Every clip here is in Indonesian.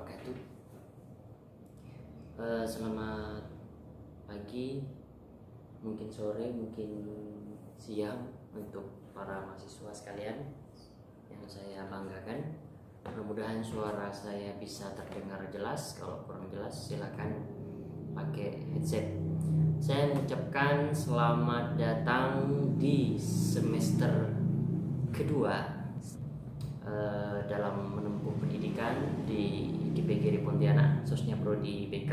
wabarakatuh. Selamat pagi, mungkin sore, mungkin siang untuk para mahasiswa sekalian yang saya banggakan. Mudah-mudahan suara saya bisa terdengar jelas. Kalau kurang jelas silakan pakai headset. Saya mengucapkan selamat datang di semester kedua dalam menempuh pendidikan di PGRI Pontianak, khususnya prodi BK.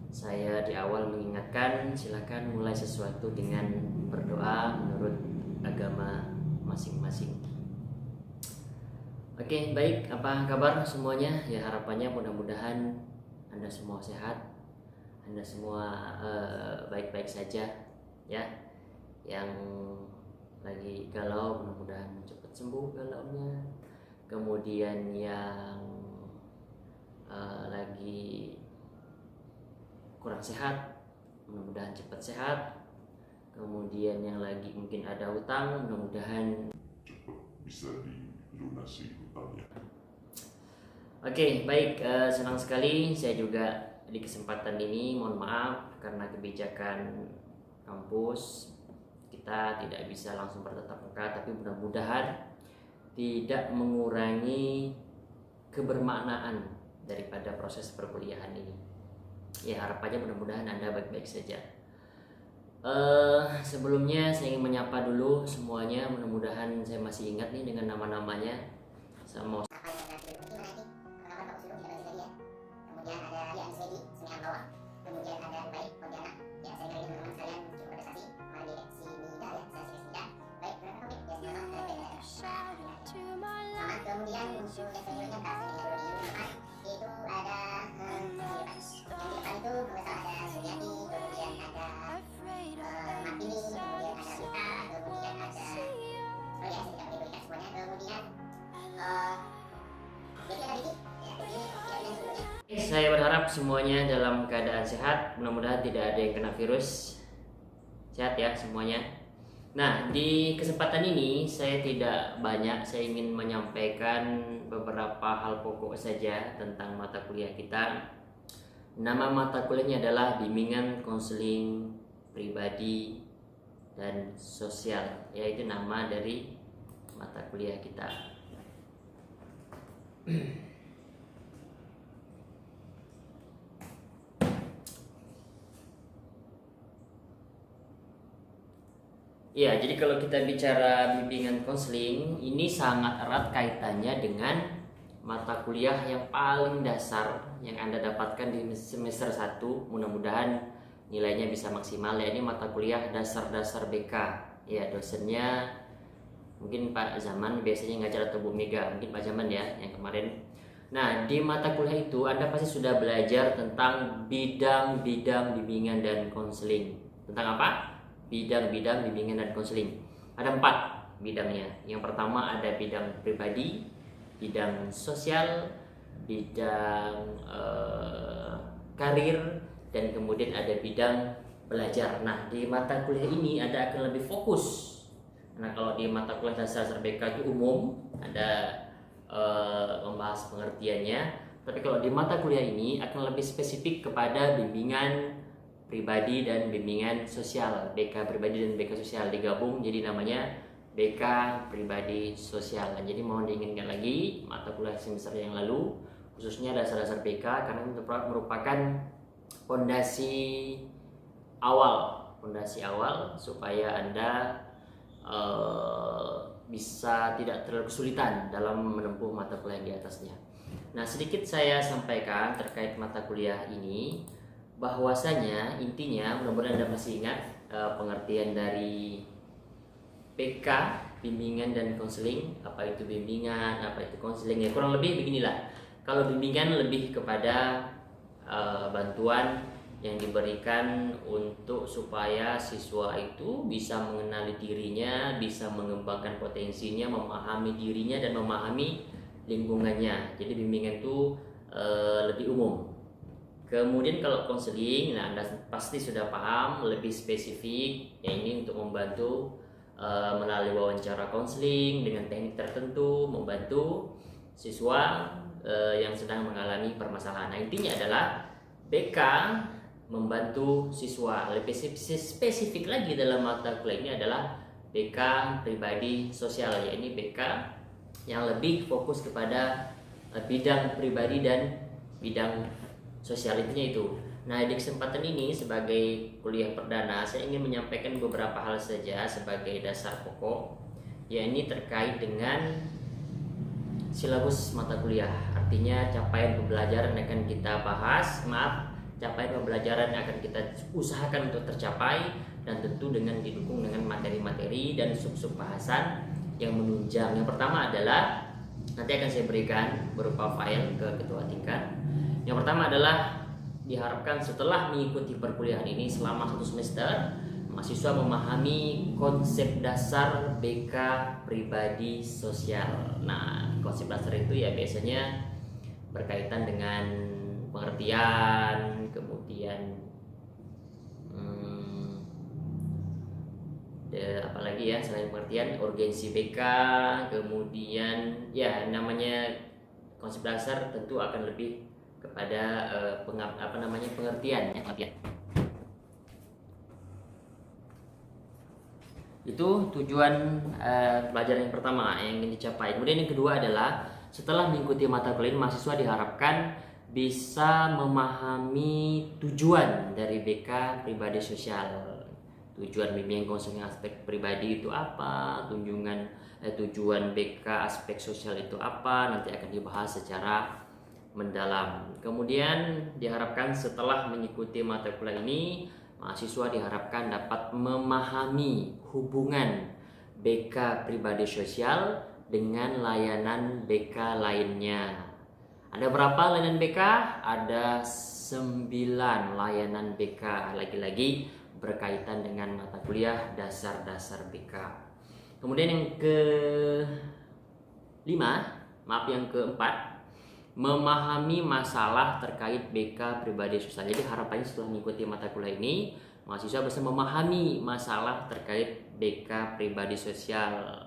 Saya di awal mengingatkan, silakan mulai sesuatu dengan berdoa menurut agama masing-masing. Oke, baik, apa kabar semuanya? Ya, harapannya mudah-mudahan Anda semua sehat, Anda semua baik-baik saja, ya. Yang lagi galau mudah-mudahan cepat sembuh galaunya. Kemudian yang lagi kurang sehat mudah-mudahan cepat sehat. Kemudian yang lagi mungkin ada utang mudah-mudahan cepat bisa dilunasi hutangnya. Oke, baik, senang sekali saya juga di kesempatan ini. Mohon maaf karena kebijakan kampus kita tidak bisa langsung bertatap muka, tapi mudah-mudahan tidak mengurangi kebermaknaan daripada proses perkuliahan ini. Ya, harapannya mudah-mudahan Anda baik-baik saja. Sebelumnya saya ingin menyapa dulu semuanya. Mudah-mudahan saya masih ingat nih dengan nama-namanya. Saya mau kemudian ada Rian Swedi, Semeang Bawang, kemudian ada Baik Pontianak, ya saya kira teman-teman sekalian cukup prestasi, mari si Mida ya, saya si Mida, baik berapa komik ya semuanya, sama kemudian untuk yang saya ingat bahasa ini dulu di depan itu ada yang di depan itu kemudian ada Suryati, kemudian ada Martini, kemudian ada Rita, kemudian ada oh ya saya tidak berikan semuanya, kemudian jadi ada Diki, ya ini yang sebelumnya. Saya berharap semuanya dalam keadaan sehat. Mudah-mudahan tidak ada yang kena virus. Sehat ya semuanya. Nah, di kesempatan ini saya tidak banyak. Saya ingin menyampaikan beberapa hal pokok saja tentang mata kuliah kita. Nama mata kuliahnya adalah Bimbingan Konseling Pribadi dan Sosial, yaitu nama dari mata kuliah kita. Ya, jadi kalau kita bicara bimbingan konseling, ini sangat erat kaitannya dengan mata kuliah yang paling dasar yang Anda dapatkan di semester 1. Mudah-mudahan nilainya bisa maksimal ya. Ini mata kuliah dasar-dasar BK. Ya, dosennya mungkin Pak Zaman biasanya ngajar, atau Bu Mega, mungkin Pak Zaman ya yang kemarin. Nah, di mata kuliah itu Anda pasti sudah belajar tentang bidang-bidang bimbingan dan konseling. Tentang apa? Bidang-bidang bimbingan dan konseling. Ada 4 bidangnya. Yang pertama ada bidang pribadi, bidang sosial, bidang karir, dan kemudian ada bidang belajar. Nah, di mata kuliah ini Anda akan lebih fokus. Nah, kalau di mata kuliah dasar BK itu umum, ada membahas pengertiannya. Tapi kalau di mata kuliah ini akan lebih spesifik kepada bimbingan pribadi dan bimbingan sosial. BK pribadi dan BK sosial digabung jadi namanya BK pribadi sosial. Jadi mohon diingatkan lagi mata kuliah semester yang lalu, khususnya dasar-dasar BK, karena itu merupakan fondasi awal supaya Anda bisa tidak terlalu kesulitan dalam menempuh mata kuliah di atasnya. Nah, sedikit saya sampaikan terkait mata kuliah ini, bahwasanya intinya mudah-mudahan Anda masih ingat pengertian dari BK, bimbingan dan konseling. Apa itu bimbingan, apa itu konseling, ya kurang lebih beginilah. Kalau bimbingan lebih kepada bantuan yang diberikan untuk supaya siswa itu bisa mengenali dirinya, bisa mengembangkan potensinya, memahami dirinya dan memahami lingkungannya. Jadi bimbingan itu lebih umum. Kemudian kalau konseling, nah Anda pasti sudah paham, lebih spesifik, ya ini untuk membantu melalui wawancara konseling dengan teknik tertentu, membantu siswa yang sedang sedang mengalami permasalahan. Nah, intinya adalah BK membantu siswa. Lebih spesifik lagi dalam mata kuliah ini adalah BK pribadi sosial, ya. Ini BK yang lebih fokus kepada bidang pribadi dan bidang sosial, intinya itu. Nah, di kesempatan ini sebagai kuliah perdana saya ingin menyampaikan beberapa hal saja sebagai dasar pokok, ya. Ini terkait dengan silabus mata kuliah, artinya capaian pembelajaran akan kita bahas, capaian pembelajaran akan kita usahakan untuk tercapai, dan tentu dengan didukung dengan materi-materi dan sub-sub bahasan yang menunjang. Yang pertama adalah nanti akan saya berikan berupa file ke ketua tingkat. Yang pertama adalah diharapkan setelah mengikuti perkuliahan ini selama 1 semester, mahasiswa memahami konsep dasar BK pribadi sosial. Nah, konsep dasar itu ya biasanya berkaitan dengan pengertian, kemudian apalagi ya selain pengertian, urgensi BK, kemudian ya namanya konsep dasar tentu akan lebih kepada pengertian, ya, pengertian. Itu tujuan pelajaran yang pertama yang ingin dicapai. Kemudian yang kedua adalah setelah mengikuti mata kuliah, mahasiswa diharapkan bisa memahami tujuan dari BK pribadi sosial. Tujuan bimbingan konseling aspek pribadi itu apa? Tujuan BK aspek sosial itu apa? Nanti akan dibahas secara mendalam. Kemudian diharapkan setelah mengikuti mata kuliah ini, mahasiswa diharapkan dapat memahami hubungan BK pribadi sosial dengan layanan BK lainnya. Ada berapa layanan BK? Ada 9 layanan BK, lagi-lagi berkaitan dengan mata kuliah dasar-dasar BK. Kemudian yang keempat, memahami masalah terkait BK pribadi sosial. Jadi harapannya setelah mengikuti mata kuliah ini, mahasiswa bisa memahami masalah terkait BK pribadi sosial.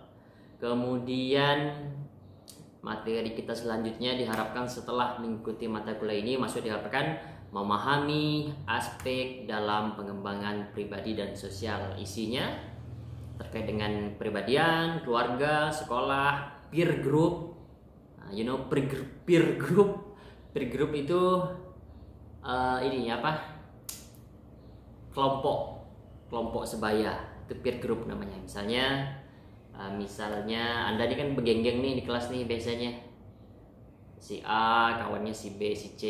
Kemudian materi kita selanjutnya diharapkan setelah mengikuti mata kuliah ini, mahasiswa diharapkan memahami aspek dalam pengembangan pribadi dan sosial. Isinya terkait dengan kepribadian, keluarga, sekolah, peer group. Peer group itu kelompok sebaya, itu peer group namanya. Misalnya Anda ini kan bergenggeng nih di kelas nih, biasanya si A kawannya si B si C,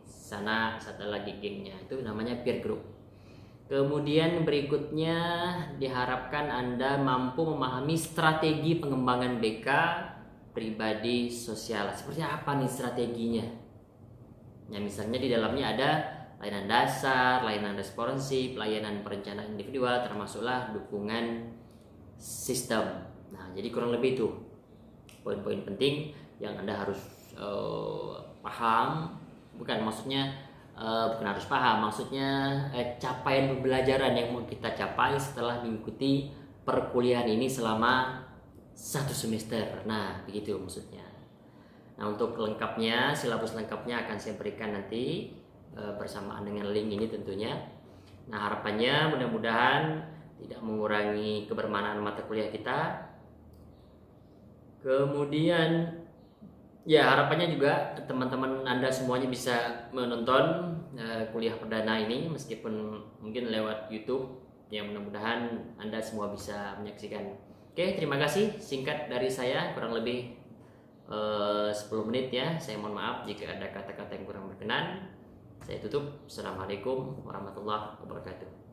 sana satu lagi gengnya, itu namanya peer group. Kemudian berikutnya diharapkan Anda mampu memahami strategi pengembangan BK pribadi sosial. Seperti apa nih strateginya? Ya, misalnya di dalamnya ada layanan dasar, layanan responsif, layanan perencanaan individual, termasuklah dukungan sistem. Nah, jadi kurang lebih itu poin-poin penting yang Anda harus paham. Bukan harus paham, maksudnya capaian pembelajaran yang mau kita capai setelah mengikuti perkuliahan ini selama 1 semester. Nah, begitu maksudnya. Nah, untuk lengkapnya, silabus lengkapnya akan saya berikan nanti bersamaan dengan link ini tentunya. Nah, harapannya mudah-mudahan tidak mengurangi kebermanfaatan mata kuliah kita. Kemudian ya harapannya juga teman-teman Anda semuanya bisa menonton kuliah perdana ini meskipun mungkin lewat YouTube. Ya, mudah-mudahan Anda semua bisa menyaksikan. Oke, terima kasih. Singkat dari saya, kurang lebih 10 menit ya. Saya mohon maaf jika ada kata-kata yang kurang berkenan. Saya tutup. Assalamualaikum warahmatullahi wabarakatuh.